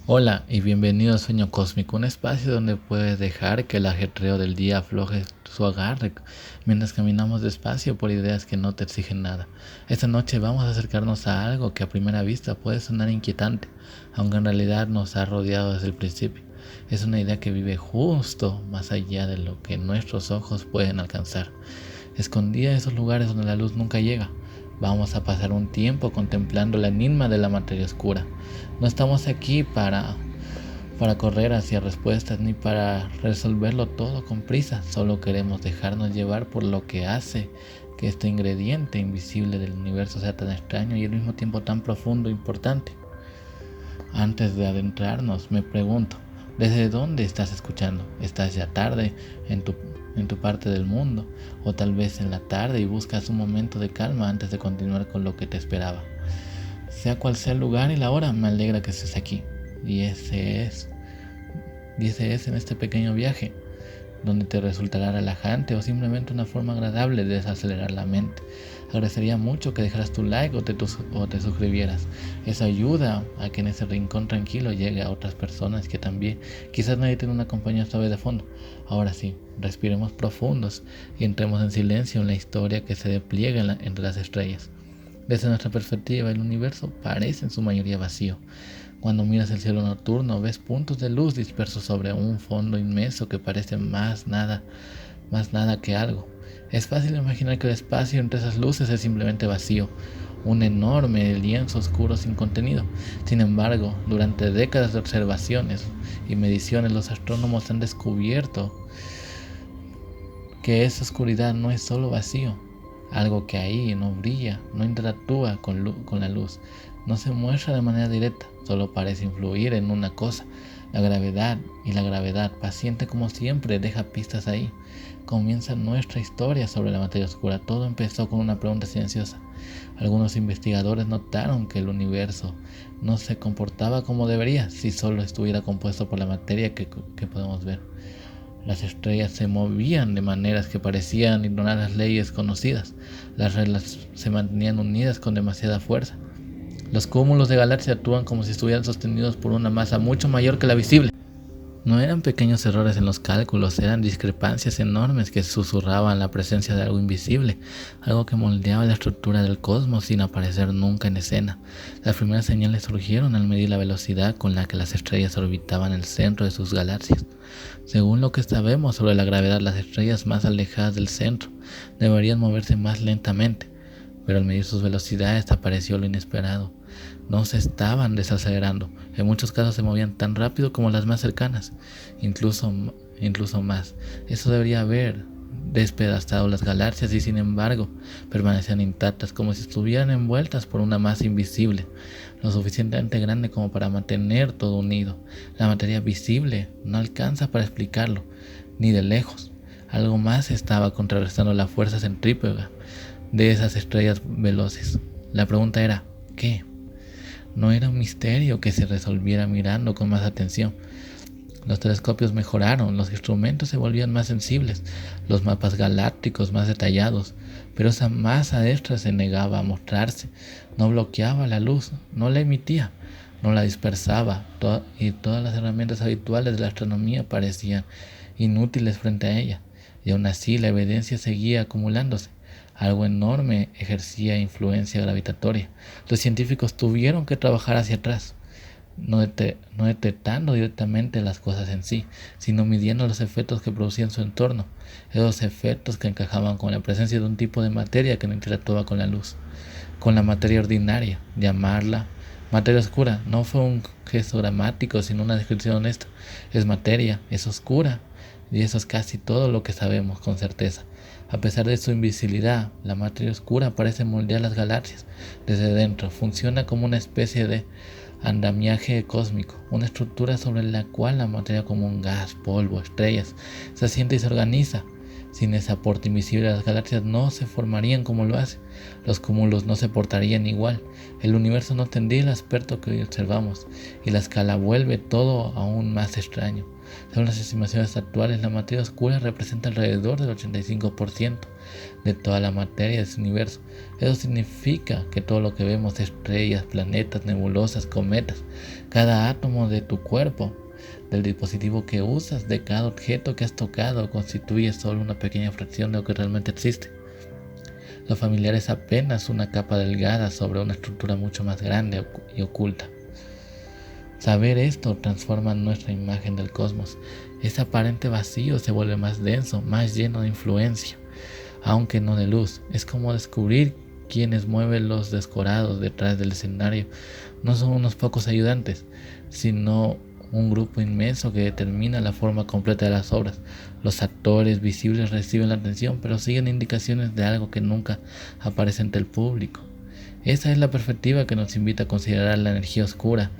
Hola y bienvenido a Sueño Cósmico, un espacio donde puedes dejar que el ajetreo del día afloje su agarre mientras caminamos despacio por ideas que no te exigen nada. Esta noche vamos a acercarnos a algo que a primera vista puede sonar inquietante, aunque en realidad nos ha rodeado desde el principio. Es una idea que vive justo más allá de lo que nuestros ojos pueden alcanzar, escondida en esos lugares donde la luz nunca llega. Vamos a pasar un tiempo contemplando el enigma de la materia oscura. No estamos aquí para correr hacia respuestas ni para resolverlo todo con prisa. Solo queremos dejarnos llevar por lo que hace que este ingrediente invisible del universo sea tan extraño y al mismo tiempo tan profundo e importante. Antes de adentrarnos, me pregunto, ¿desde dónde estás escuchando? ¿Estás ya tarde en tu parte del mundo? ¿O tal vez en la tarde y buscas un momento de calma antes de continuar con lo que te esperaba? Sea cual sea el lugar y la hora, me alegra que estés aquí. Y ese es en este pequeño viaje, donde te resultará relajante o simplemente una forma agradable de desacelerar la mente. Agradecería mucho que dejaras tu like o te suscribieras. Eso ayuda a que en ese rincón tranquilo llegue a otras personas que también quizás necesiten una compañía suave de fondo. Ahora sí, respiremos profundos y entremos en silencio en la historia que se despliega entre las estrellas. Desde nuestra perspectiva, el universo parece en su mayoría vacío. Cuando miras el cielo nocturno, ves puntos de luz dispersos sobre un fondo inmenso que parece más nada que algo. Es fácil imaginar que el espacio entre esas luces es simplemente vacío, un enorme lienzo oscuro sin contenido. Sin embargo, durante décadas de observaciones y mediciones, los astrónomos han descubierto que esa oscuridad no es solo vacío, algo que ahí no brilla, no interactúa con la luz, no se muestra de manera directa, solo parece influir en una cosa, la gravedad, y la gravedad, paciente como siempre, deja pistas ahí. Comienza nuestra historia sobre la materia oscura. Todo empezó con una pregunta silenciosa. Algunos investigadores notaron que el universo no se comportaba como debería si solo estuviera compuesto por la materia que podemos ver. Las estrellas se movían de maneras que parecían ignorar las leyes conocidas. Las reglas se mantenían unidas con demasiada fuerza. Los cúmulos de galaxias actúan como si estuvieran sostenidos por una masa mucho mayor que la visible. No eran pequeños errores en los cálculos, eran discrepancias enormes que susurraban la presencia de algo invisible, algo que moldeaba la estructura del cosmos sin aparecer nunca en escena. Las primeras señales surgieron al medir la velocidad con la que las estrellas orbitaban el centro de sus galaxias. Según lo que sabemos sobre la gravedad, las estrellas más alejadas del centro deberían moverse más lentamente, pero al medir sus velocidades apareció lo inesperado. No se estaban desacelerando, en muchos casos se movían tan rápido como las más cercanas, incluso más. Eso debería haber despedazado las galaxias y sin embargo permanecían intactas, como si estuvieran envueltas por una masa invisible, lo suficientemente grande como para mantener todo unido. La materia visible no alcanza para explicarlo, ni de lejos. Algo más estaba contrarrestando la fuerza centrífuga de esas estrellas veloces. La pregunta era, ¿qué? No era un misterio que se resolviera mirando con más atención. Los telescopios mejoraron, los instrumentos se volvían más sensibles, los mapas galácticos más detallados, pero esa masa extra se negaba a mostrarse, no bloqueaba la luz, no la emitía, no la dispersaba, y todas las herramientas habituales de la astronomía parecían inútiles frente a ella, y aún así la evidencia seguía acumulándose. Algo enorme ejercía influencia gravitatoria. Los científicos tuvieron que trabajar hacia atrás, no detectando directamente las cosas en sí, sino midiendo los efectos que producían su entorno, esos efectos que encajaban con la presencia de un tipo de materia que no interactuaba con la luz, con la materia ordinaria. Llamarla materia oscura no fue un gesto dramático, sino una descripción honesta. Es materia, es oscura, y eso es casi todo lo que sabemos con certeza. A pesar de su invisibilidad, la materia oscura parece moldear las galaxias desde dentro. Funciona como una especie de andamiaje cósmico, una estructura sobre la cual la materia como un gas, polvo, estrellas, se asienta y se organiza. Sin ese aporte invisible, las galaxias no se formarían como lo hace. Los cúmulos no se portarían igual. El universo no tendría el aspecto que hoy observamos, y la escala vuelve todo aún más extraño. Según las estimaciones actuales, la materia oscura representa alrededor del 85% de toda la materia de este universo. Eso significa que todo lo que vemos, estrellas, planetas, nebulosas, cometas, cada átomo de tu cuerpo, del dispositivo que usas, de cada objeto que has tocado, constituye solo una pequeña fracción de lo que realmente existe. Lo familiar es apenas una capa delgada sobre una estructura mucho más grande y oculta. Saber esto transforma nuestra imagen del cosmos. Ese aparente vacío se vuelve más denso, más lleno de influencia, aunque no de luz. Es como descubrir quienes mueven los decorados detrás del escenario. No son unos pocos ayudantes, sino un grupo inmenso que determina la forma completa de las obras. Los actores visibles reciben la atención, pero siguen indicaciones de algo que nunca aparece ante el público. Esa es la perspectiva que nos invita a considerar la energía oscura.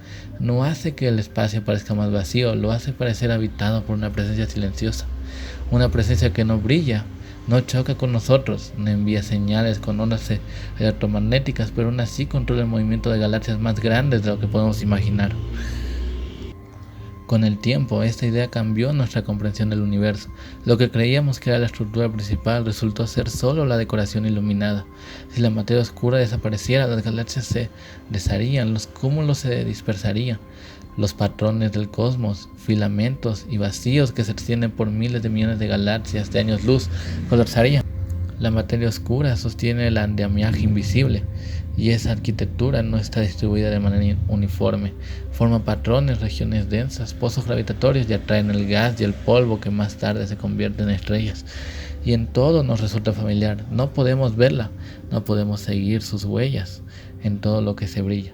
No hace que el espacio parezca más vacío, lo hace parecer habitado por una presencia silenciosa. Una presencia que no brilla, no choca con nosotros, no envía señales con ondas electromagnéticas, pero aún así controla el movimiento de galaxias más grandes de lo que podemos imaginar. Con el tiempo, esta idea cambió nuestra comprensión del universo. Lo que creíamos que era la estructura principal resultó ser solo la decoración iluminada. Si la materia oscura desapareciera, las galaxias se desharían, los cúmulos se dispersarían, los patrones del cosmos, filamentos y vacíos que se extienden por miles de millones de galaxias de años luz, colapsarían. La materia oscura sostiene el andamiaje invisible, y esa arquitectura no está distribuida de manera uniforme. Forma patrones, regiones densas, pozos gravitatorios y atraen el gas y el polvo que más tarde se convierten en estrellas. Y en todo nos resulta familiar. No podemos verla, no podemos seguir sus huellas en todo lo que se brilla.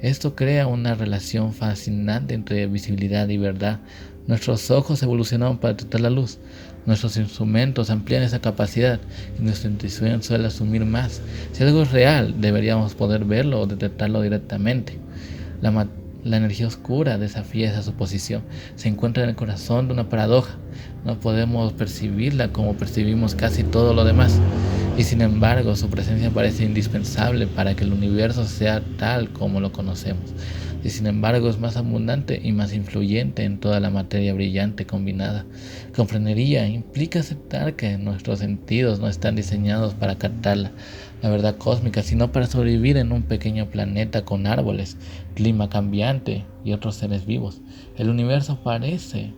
Esto crea una relación fascinante entre visibilidad y verdad. Nuestros ojos evolucionaron para detectar la luz. Nuestros instrumentos amplían esa capacidad y nuestra intuición suele asumir más. Si algo es real, deberíamos poder verlo o detectarlo directamente. La energía oscura desafía esa suposición. Se encuentra en el corazón de una paradoja. No podemos percibirla como percibimos casi todo lo demás. Y sin embargo, su presencia parece indispensable para que el universo sea tal como lo conocemos. Y sin embargo es más abundante y más influyente en toda la materia brillante combinada. Comprendería implica aceptar que nuestros sentidos no están diseñados para captar la verdad cósmica, sino para sobrevivir en un pequeño planeta con árboles, clima cambiante y otros seres vivos. El universo parece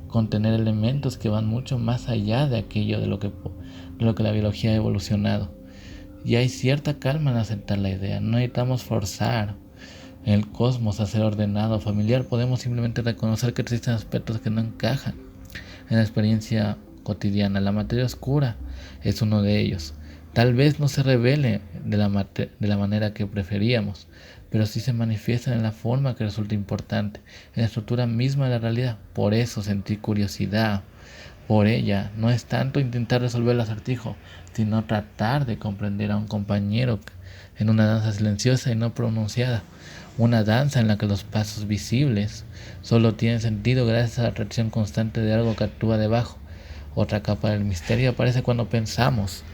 contener elementos que van mucho más allá de aquello de lo que la biología ha evolucionado. Y hay cierta calma en aceptar la idea. No necesitamos forzar el cosmos a ser ordenado o familiar. Podemos simplemente reconocer que existen aspectos que no encajan en la experiencia cotidiana. La materia oscura es uno de ellos. Tal vez no se revele de la manera que preferíamos, pero sí se manifiesta en la forma que resulta importante, en la estructura misma de la realidad. Por eso sentí curiosidad por ella. No es tanto intentar resolver el acertijo, sino tratar de comprender a un compañero en una danza silenciosa y no pronunciada. Una danza en la que los pasos visibles solo tienen sentido gracias a la atracción constante de algo que actúa debajo. Otra capa del misterio aparece cuando pensamos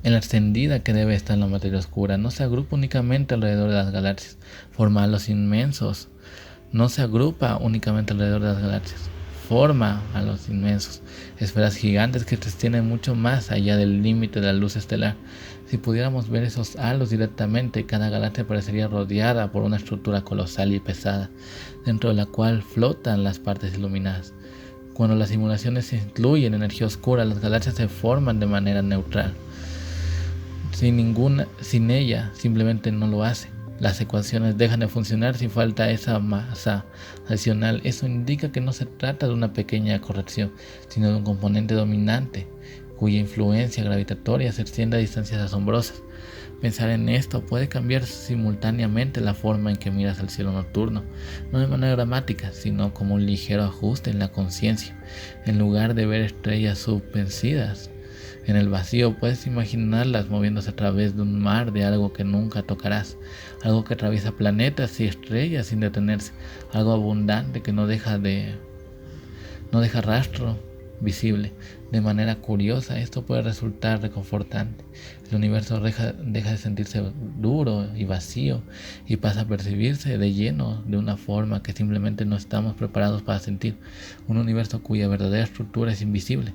en la extendida que debe estar la materia oscura. No se agrupa únicamente alrededor de las galaxias, forma los inmensos. No se agrupa únicamente alrededor de las galaxias, forma a los inmensos, esferas gigantes que se extienden mucho más allá del límite de la luz estelar. Si pudiéramos ver esos halos directamente, cada galaxia parecería rodeada por una estructura colosal y pesada, dentro de la cual flotan las partes iluminadas. Cuando las simulaciones incluyen energía oscura, las galaxias se forman de manera neutral. Sin ella, simplemente no lo hace. Las ecuaciones dejan de funcionar si falta esa masa adicional. Eso indica que no se trata de una pequeña corrección, sino de un componente dominante, cuya influencia gravitatoria se extiende a distancias asombrosas. Pensar en esto puede cambiar simultáneamente la forma en que miras al cielo nocturno, no de manera dramática, sino como un ligero ajuste en la conciencia. En lugar de ver estrellas suspendidas en el vacío, puedes imaginarlas moviéndose a través de un mar de algo que nunca tocarás, algo que atraviesa planetas y estrellas sin detenerse, algo abundante que no deja rastro visible. De manera curiosa, esto puede resultar reconfortante. El universo deja de sentirse duro y vacío y pasa a percibirse de lleno de una forma que simplemente no estamos preparados para sentir. Un universo cuya verdadera estructura es invisible,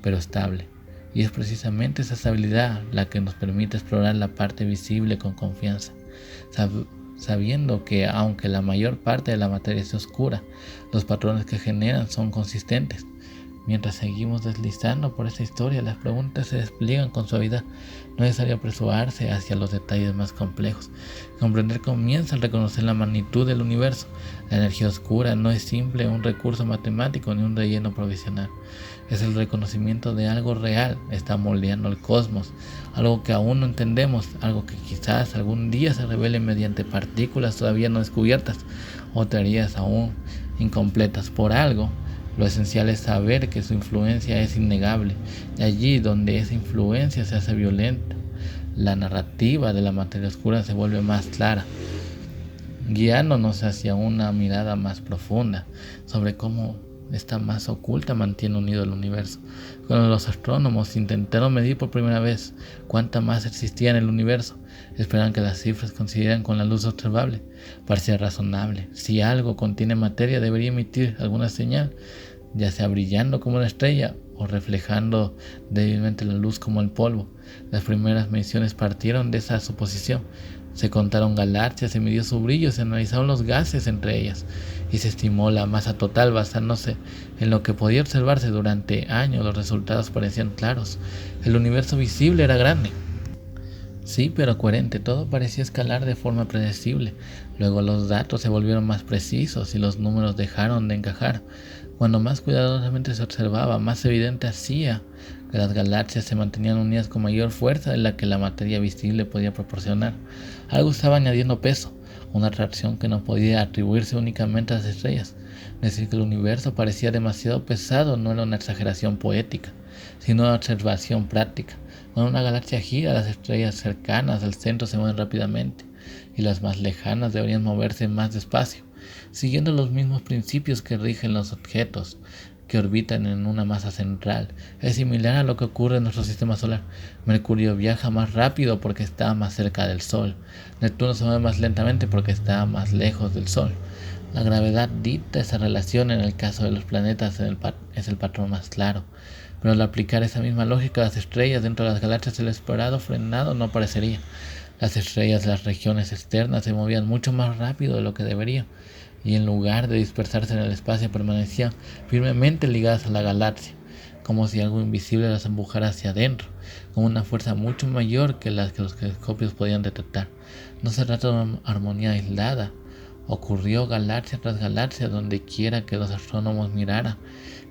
pero estable. Y es precisamente esa estabilidad la que nos permite explorar la parte visible con confianza, sabiendo que aunque la mayor parte de la materia es oscura, los patrones que generan son consistentes. Mientras seguimos deslizando por esta historia, las preguntas se despliegan con suavidad. No es necesario apresurarse hacia los detalles más complejos. Comprender comienza al reconocer la magnitud del universo. La energía oscura no es simple un recurso matemático ni un relleno provisional. Es el reconocimiento de algo real. Está moldeando el cosmos, algo que aún no entendemos, algo que quizás algún día se revele mediante partículas todavía no descubiertas o teorías aún incompletas. Por algo, lo esencial es saber que su influencia es innegable, y allí donde esa influencia se hace violenta, la narrativa de la materia oscura se vuelve más clara, guiándonos hacia una mirada más profunda sobre cómo esta masa oculta mantiene unido el universo. Cuando los astrónomos intentaron medir por primera vez cuánta masa existía en el universo, esperaban que las cifras coincidieran con la luz observable. Parecía razonable. Si algo contiene materia, debería emitir alguna señal, ya sea brillando como una estrella o reflejando débilmente la luz como el polvo. Las primeras mediciones partieron de esa suposición. Se contaron galaxias, se midió su brillo, se analizaron los gases entre ellas y se estimó la masa total basándose en lo que podía observarse durante años. Los resultados parecían claros. El universo visible era grande. Sí, pero coherente, todo parecía escalar de forma predecible. Luego los datos se volvieron más precisos y los números dejaron de encajar. Cuando más cuidadosamente se observaba, más evidente hacía que las galaxias se mantenían unidas con mayor fuerza de la que la materia visible podía proporcionar. Algo estaba añadiendo peso, una atracción que no podía atribuirse únicamente a las estrellas. Decir que el universo parecía demasiado pesado no era una exageración poética, sino una observación práctica. Cuando una galaxia gira, las estrellas cercanas al centro se mueven rápidamente y las más lejanas deberían moverse más despacio, siguiendo los mismos principios que rigen los objetos que orbitan en una masa central. Es similar a lo que ocurre en nuestro sistema solar. Mercurio viaja más rápido porque está más cerca del Sol. Neptuno se mueve más lentamente porque está más lejos del Sol. La gravedad dicta esa relación. En el caso de los planetas es el patrón más claro. Pero al aplicar esa misma lógica a las estrellas dentro de las galaxias, el esperado frenado no aparecería. Las estrellas de las regiones externas se movían mucho más rápido de lo que deberían, y en lugar de dispersarse en el espacio permanecían firmemente ligadas a la galaxia, como si algo invisible las empujara hacia adentro, con una fuerza mucho mayor que las que los telescopios podían detectar. No se trata de una armonía aislada. Ocurrió galaxia tras galaxia donde quiera que los astrónomos miraran.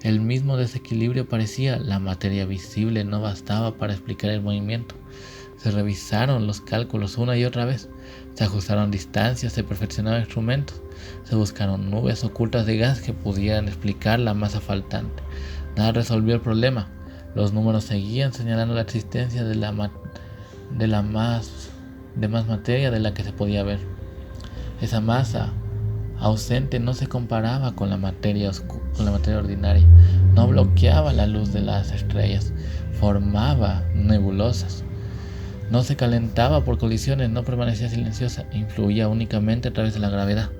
El mismo desequilibrio aparecía. La materia visible no bastaba para explicar el movimiento. Se revisaron los cálculos una y otra vez. Se ajustaron distancias, se perfeccionaron instrumentos. Se buscaron nubes ocultas de gas que pudieran explicar la masa faltante. Nada resolvió el problema. Los números seguían señalando la existencia de más materia de la que se podía ver. Esa masa ausente no se comparaba con la materia ordinaria. No bloqueaba la luz de las estrellas. Formaba nebulosas. No se calentaba por colisiones, no permanecía silenciosa, influía únicamente a través de la gravedad.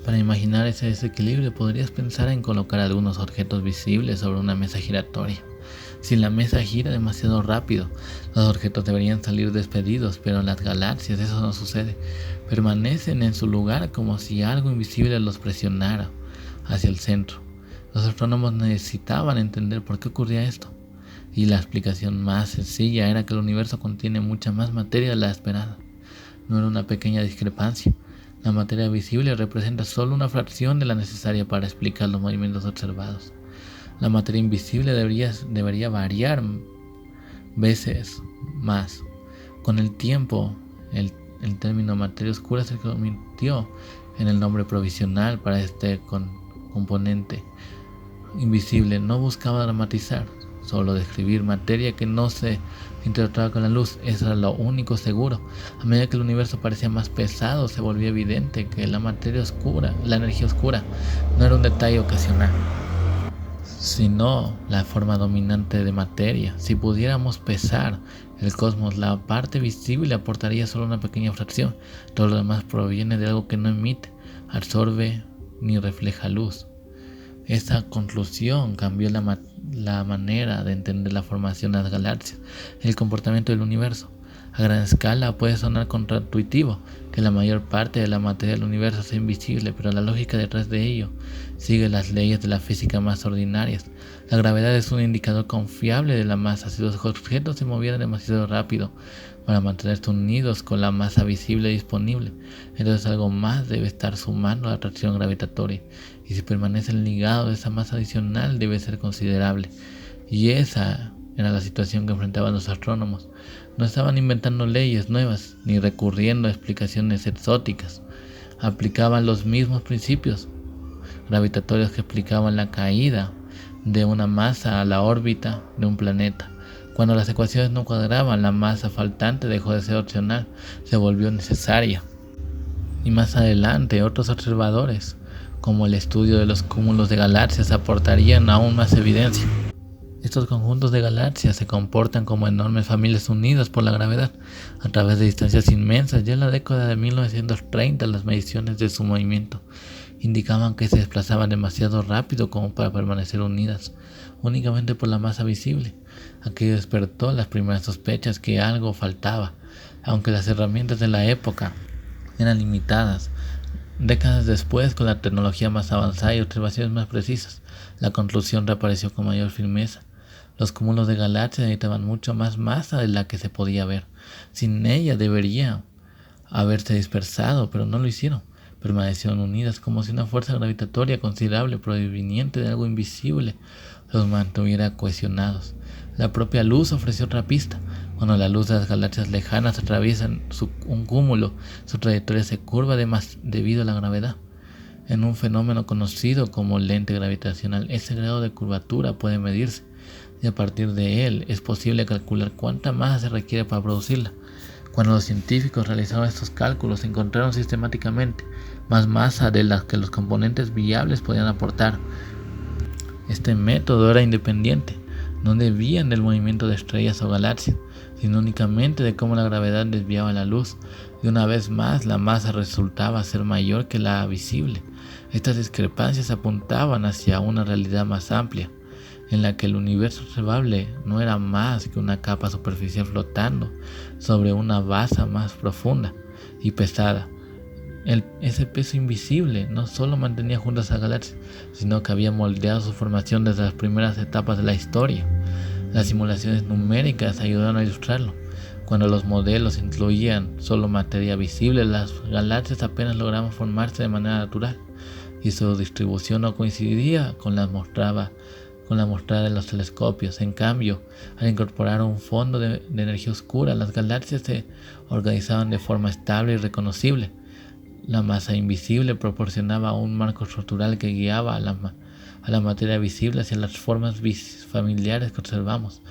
Para imaginar ese desequilibrio podrías pensar en colocar algunos objetos visibles sobre una mesa giratoria. Si la mesa gira demasiado rápido, los objetos deberían salir despedidos, pero en las galaxias eso no sucede. Permanecen en su lugar como si algo invisible los presionara hacia el centro. Los astrónomos necesitaban entender por qué ocurría esto. Y la explicación más sencilla era que el universo contiene mucha más materia de la esperada. No era una pequeña discrepancia. La materia visible representa solo una fracción de la necesaria para explicar los movimientos observados. La materia invisible debería variar veces más. Con el tiempo, el término materia oscura se convirtió en el nombre provisional para este componente invisible. No buscaba dramatizar, solo describir materia que no se interactuaba con la luz. Eso era lo único seguro. A medida que el universo parecía más pesado, se volvía evidente que la energía oscura, no era un detalle ocasional, sino la forma dominante de materia. Si pudiéramos pesar el cosmos, la parte visible aportaría solo una pequeña fracción. Todo lo demás proviene de algo que no emite, absorbe ni refleja luz. Esta conclusión cambió la manera de entender la formación de las galaxias y el comportamiento del universo. A gran escala puede sonar contraintuitivo que la mayor parte de la materia del universo sea invisible, pero la lógica detrás de ello sigue las leyes de la física más ordinarias. La gravedad es un indicador confiable de la masa. Si los objetos se movieran demasiado rápido para mantenerse unidos con la masa visible disponible, entonces algo más debe estar sumando a la atracción gravitatoria, y si permanecen ligados, esa masa adicional debe ser considerable. Y esa era la situación que enfrentaban los astrónomos. No estaban inventando leyes nuevas ni recurriendo a explicaciones exóticas. Aplicaban los mismos principios gravitatorios que explicaban la caída de una masa a la órbita de un planeta. Cuando las ecuaciones no cuadraban, la masa faltante dejó de ser opcional, se volvió necesaria. Y más adelante, otros observadores, como el estudio de los cúmulos de galaxias, aportarían aún más evidencia. Estos conjuntos de galaxias se comportan como enormes familias unidas por la gravedad a través de distancias inmensas. Ya en la década de 1930, las mediciones de su movimiento indicaban que se desplazaban demasiado rápido como para permanecer unidas únicamente por la masa visible. Aquello despertó las primeras sospechas que algo faltaba, aunque las herramientas de la época eran limitadas. Décadas después, con la tecnología más avanzada y observaciones más precisas, la conclusión reapareció con mayor firmeza. Los cúmulos de galaxias necesitaban mucho más masa de la que se podía ver. Sin ella debería haberse dispersado, pero no lo hicieron. Permanecieron unidas como si una fuerza gravitatoria considerable proveniente de algo invisible los mantuviera cohesionados. La propia luz ofreció otra pista. Cuando la luz de las galaxias lejanas atraviesa un cúmulo, su trayectoria se curva debido a la gravedad. En un fenómeno conocido como lente gravitacional, ese grado de curvatura puede medirse, y a partir de él es posible calcular cuánta masa se requiere para producirla. Cuando los científicos realizaron estos cálculos, encontraron sistemáticamente más masa de la que los componentes viables podían aportar. Este método era independiente, no debían del movimiento de estrellas o galaxias, sino únicamente de cómo la gravedad desviaba la luz, y una vez más la masa resultaba ser mayor que la visible. Estas discrepancias apuntaban hacia una realidad más amplia, en la que el universo observable no era más que una capa superficial flotando sobre una base más profunda y pesada. Ese peso invisible no solo mantenía juntas a galaxias, sino que había moldeado su formación desde las primeras etapas de la historia. Las simulaciones numéricas ayudaron a ilustrarlo. Cuando los modelos incluían solo materia visible, las galaxias apenas lograban formarse de manera natural, y su distribución no coincidía con la mostrada de los telescopios. En cambio, al incorporar un fondo de energía oscura, las galaxias se organizaban de forma estable y reconocible. La masa invisible proporcionaba un marco estructural que guiaba a la materia visible hacia las formas familiares que observamos.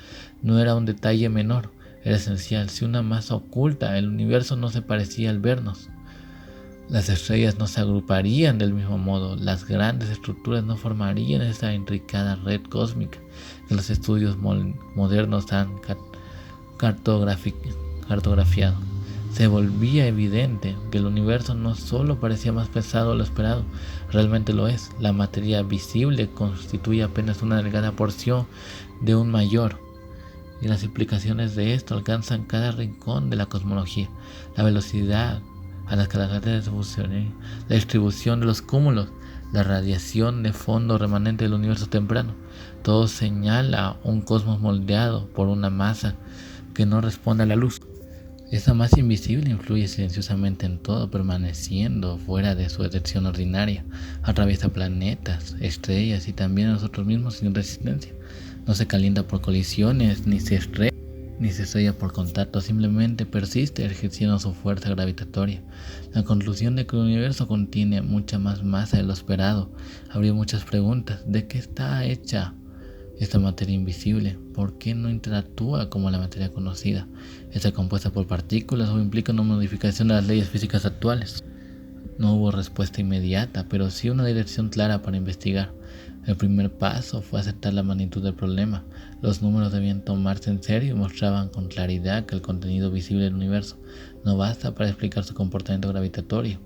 No era un detalle menor, era esencial. Si una masa oculta, el universo no se parecía al vernos. Las estrellas no se agruparían del mismo modo, las grandes estructuras no formarían esa intricada red cósmica que los estudios modernos han cartografiado. Se volvía evidente que el universo no solo parecía más pesado de lo esperado, realmente lo es. La materia visible constituye apenas una delgada porción de un mayor, y las implicaciones de esto alcanzan cada rincón de la cosmología. La velocidad a las que las galaxias evolucionan, la distribución de los cúmulos, la radiación de fondo remanente del universo temprano, todo señala un cosmos moldeado por una masa que no responde a la luz. Esa masa invisible influye silenciosamente en todo, permaneciendo fuera de su dirección ordinaria. Atraviesa planetas, estrellas y también a nosotros mismos sin resistencia. No se calienta por colisiones, ni se estrella por contacto, simplemente persiste ejerciendo su fuerza gravitatoria. La conclusión de que el universo contiene mucha más masa de lo esperado abrió muchas preguntas. ¿De qué está hecha esta materia invisible? ¿Por qué no interactúa como la materia conocida? ¿Está compuesta por partículas o implica una modificación de las leyes físicas actuales? No hubo respuesta inmediata, pero sí una dirección clara para investigar. El primer paso fue aceptar la magnitud del problema. Los números debían tomarse en serio y mostraban con claridad que el contenido visible del universo no basta para explicar su comportamiento gravitatorio.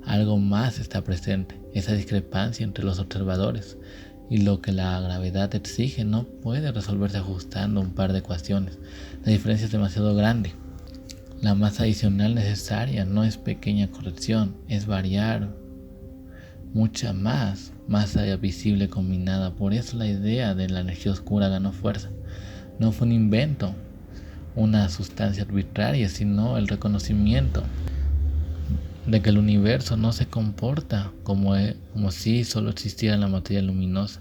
Algo más está presente, esa discrepancia entre los observadores, y lo que la gravedad exige no puede resolverse ajustando un par de ecuaciones. La diferencia es demasiado grande. La masa adicional necesaria no es pequeña corrección, es variar mucha más masa visible combinada. Por eso la idea de la energía oscura ganó fuerza. No fue un invento, una sustancia arbitraria, sino el reconocimiento de que el universo no se comporta como si solo existiera la materia luminosa.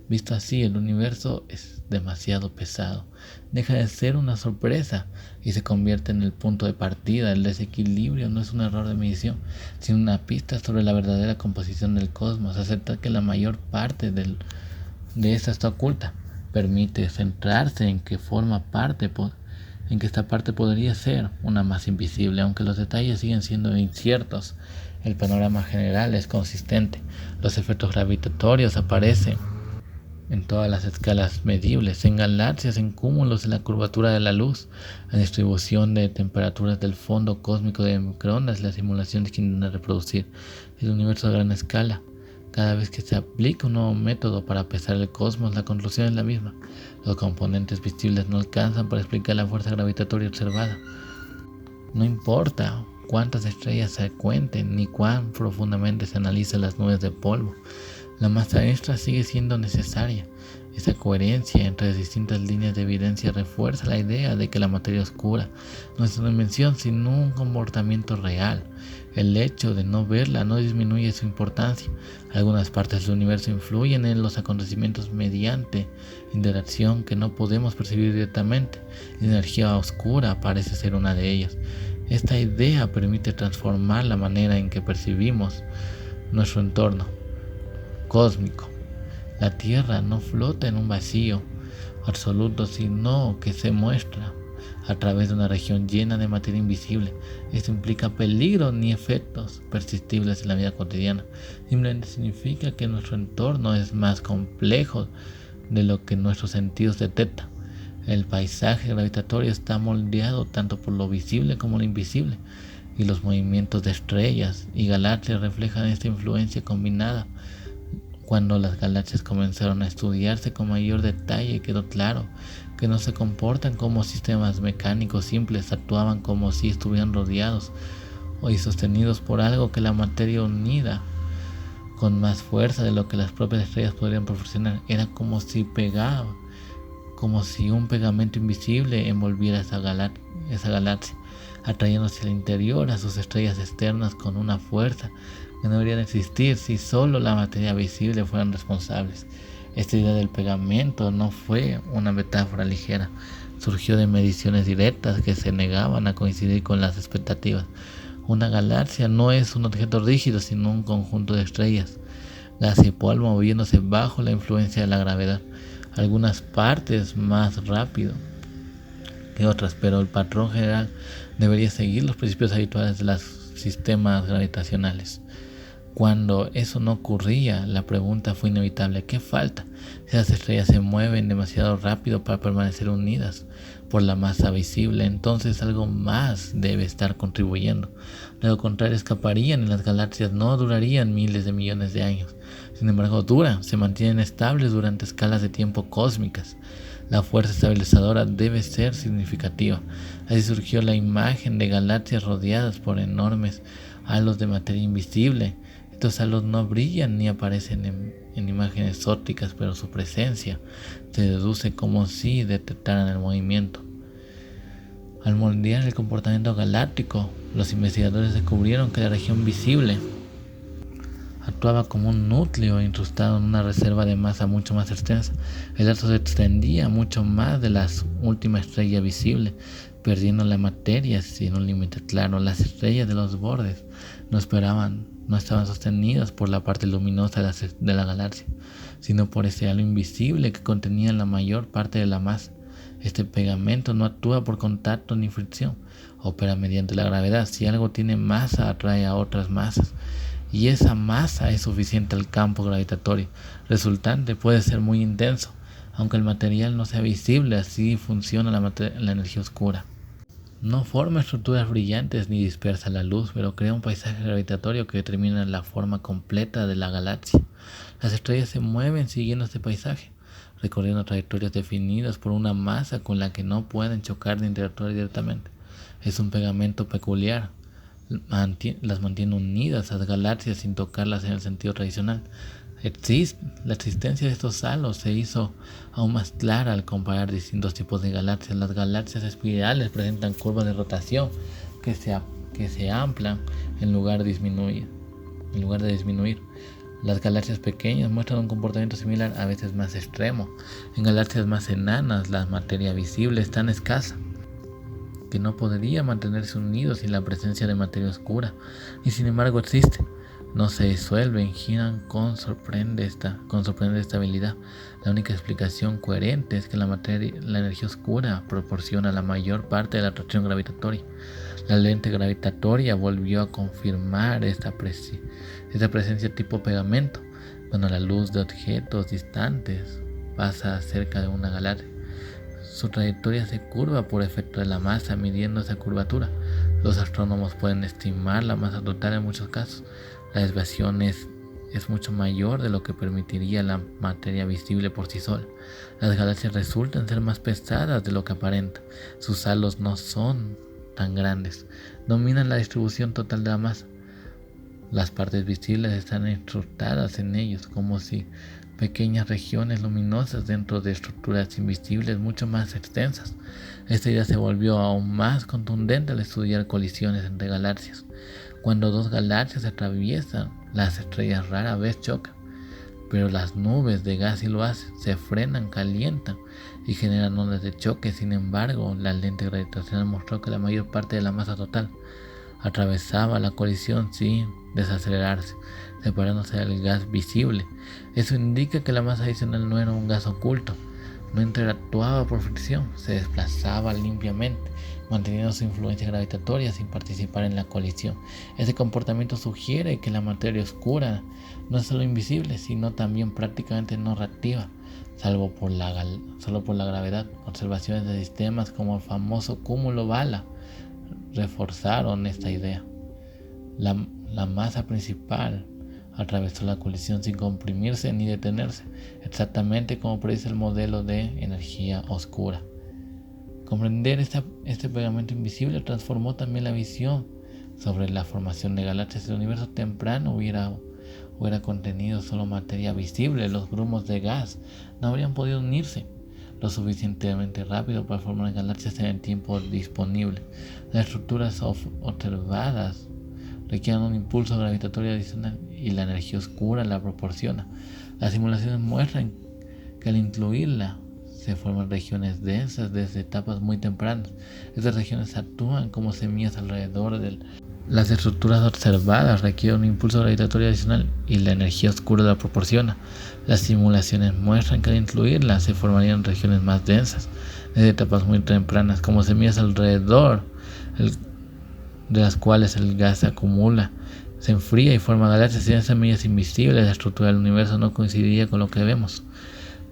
Visto así, el universo es demasiado pesado. Deja de ser una sorpresa y se convierte en el punto de partida. El desequilibrio no es un error de medición, sino una pista sobre la verdadera composición del cosmos. Aceptar que la mayor parte de esta está oculta permite centrarse en que esta parte podría ser una masa invisible, aunque los detalles siguen siendo inciertos. El panorama general es consistente. Los efectos gravitatorios aparecen en todas las escalas medibles, en galaxias, en cúmulos, en la curvatura de la luz, la distribución de temperaturas del fondo cósmico de microondas, las simulaciones que intentan reproducir el universo a gran escala. Cada vez que se aplica un nuevo método para pesar el cosmos, la conclusión es la misma. Los componentes visibles no alcanzan para explicar la fuerza gravitatoria observada. No importa cuántas estrellas se cuenten ni cuán profundamente se analicen las nubes de polvo, la masa extra sigue siendo necesaria. Esa coherencia entre las distintas líneas de evidencia refuerza la idea de que la materia oscura no es una invención, sino un comportamiento real. El hecho de no verla no disminuye su importancia. Algunas partes del universo influyen en los acontecimientos mediante interacción que no podemos percibir directamente. La energía oscura parece ser una de ellas. Esta idea permite transformar la manera en que percibimos nuestro entorno cósmico. La Tierra no flota en un vacío absoluto, sino que se muestra a través de una región llena de materia invisible. Esto implica peligros ni efectos perceptibles en la vida cotidiana. Simplemente significa que nuestro entorno es más complejo de lo que nuestros sentidos detectan. El paisaje gravitatorio está moldeado tanto por lo visible como lo invisible, y los movimientos de estrellas y galaxias reflejan esta influencia combinada. Cuando las galaxias comenzaron a estudiarse con mayor detalle, quedó claro que no se comportan como sistemas mecánicos simples, actuaban como si estuvieran rodeados y sostenidos por algo que la materia unida con más fuerza de lo que las propias estrellas podrían proporcionar. Era como si un pegamento invisible envolviera esa galaxia, atrayendo hacia el interior a sus estrellas externas con una fuerza que no deberían existir si solo la materia visible fueran responsables. Esta idea del pegamento no fue una metáfora ligera, surgió de mediciones directas que se negaban a coincidir con las expectativas. Una galaxia no es un objeto rígido, sino un conjunto de estrellas, gas y polvo moviéndose bajo la influencia de la gravedad, algunas partes más rápido que otras, pero el patrón general debería seguir los principios habituales de los sistemas gravitacionales. Cuando eso no ocurría, la pregunta fue inevitable: ¿qué falta? Si las estrellas se mueven demasiado rápido para permanecer unidas por la masa visible, entonces algo más debe estar contribuyendo. De lo contrario, escaparían y las galaxias no durarían miles de millones de años. Sin embargo, se mantienen estables durante escalas de tiempo cósmicas. La fuerza estabilizadora debe ser significativa. Así surgió la imagen de galaxias rodeadas por enormes halos de materia invisible. Estos halos no brillan ni aparecen en imágenes ópticas, pero su presencia se deduce como si detectaran el movimiento. Al moldear el comportamiento galáctico, los investigadores descubrieron que la región visible actuaba como un núcleo incrustado en una reserva de masa mucho más extensa. El astro se extendía mucho más de la última estrella visible, perdiendo la materia sin un límite claro. Las estrellas de los bordes no estaban sostenidas por la parte luminosa de la galaxia, sino por ese halo invisible que contenía la mayor parte de la masa. Este pegamento no actúa por contacto ni fricción, opera mediante la gravedad. Si algo tiene masa, atrae a otras masas. y esa masa es suficiente al campo gravitatorio resultante. Puede ser muy intenso, aunque el material no sea visible. Así funciona la energía oscura. No forma estructuras brillantes ni dispersa la luz, pero crea un paisaje gravitatorio que determina la forma completa de la galaxia. Las estrellas se mueven siguiendo este paisaje, recorriendo trayectorias definidas por una masa con la que no pueden chocar ni interactuar directamente. Es un pegamento peculiar. Las mantiene unidas a las galaxias sin tocarlas en el sentido tradicional. La existencia de estos halos se hizo aún más clara al comparar distintos tipos de galaxias. Las galaxias espirales presentan curvas de rotación que se amplian en lugar de disminuir. Las galaxias pequeñas muestran un comportamiento similar, a veces más extremo. En galaxias más enanas, la materia visible es tan escasa que no podría mantenerse unido sin la presencia de materia oscura, y sin embargo existe. No se disuelven, giran con sorprendente estabilidad. La única explicación coherente es que la energía oscura proporciona la mayor parte de la atracción gravitatoria. La lente gravitatoria volvió a confirmar esta presencia tipo pegamento. Cuando la luz de objetos distantes pasa cerca de una galaxia, su trayectoria se curva por efecto de la masa. Midiendo esa curvatura, los astrónomos pueden estimar la masa total en muchos casos. La desviación es mucho mayor de lo que permitiría la materia visible por sí sola. Las galaxias resultan ser más pesadas de lo que aparenta. Sus halos no son tan grandes. Dominan la distribución total de la masa. Las partes visibles están encrustadas en ellos, como si pequeñas regiones luminosas dentro de estructuras invisibles mucho más extensas. Esta idea se volvió aún más contundente al estudiar colisiones entre galaxias. Cuando dos galaxias se atraviesan, las estrellas rara vez chocan, pero las nubes de gas y lo hacen, se frenan, calientan y generan ondas de choque. Sin embargo, la lente gravitacional mostró que la mayor parte de la masa total atravesaba la colisión sin desacelerarse, separándose del gas visible. Eso indica que la masa adicional no era un gas oculto, no interactuaba por fricción, se desplazaba limpiamente, manteniendo su influencia gravitatoria sin participar en la colisión. Este comportamiento sugiere que la materia oscura no es solo invisible, sino también prácticamente no reactiva, solo por la gravedad. Observaciones de sistemas como el famoso cúmulo Bala reforzaron esta idea. La masa principal atravesó la colisión sin comprimirse ni detenerse, exactamente como predice el modelo de energía oscura. Comprender este pegamento invisible transformó también la visión sobre la formación de galaxias. Si el universo temprano hubiera contenido solo materia visible, los grumos de gas no habrían podido unirse lo suficientemente rápido para formar galaxias en el tiempo disponible. Las estructuras observadas requieren un impulso gravitatorio adicional y la energía oscura la proporciona. Las simulaciones muestran que al incluirla se forman regiones densas desde etapas muy tempranas. Estas regiones actúan como semillas alrededor de las estructuras observadas. Requieren un impulso gravitatorio adicional y la energía oscura la proporciona. Las simulaciones muestran que al incluirla se formarían regiones más densas desde etapas muy tempranas, como semillas alrededor de las cuales el gas se acumula, se enfría y forma galaxias. Sin semillas invisibles, la estructura del universo no coincidiría con lo que vemos.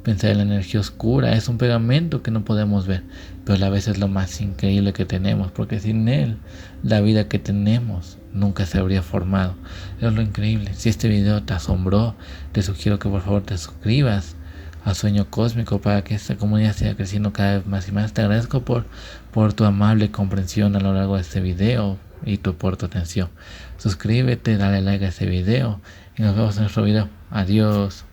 Pensar en la energía oscura es un pegamento que no podemos ver, pero a la vez es lo más increíble que tenemos, porque sin él la vida que tenemos nunca se habría formado. Es lo increíble. Si este video te asombró, te sugiero que por favor te suscribas a Sueño Cósmico para que esta comunidad siga creciendo cada vez más y más. Te agradezco por tu amable comprensión a lo largo de este video y por tu atención. Suscríbete, dale like a este video y nos vemos en nuestro video. Adiós.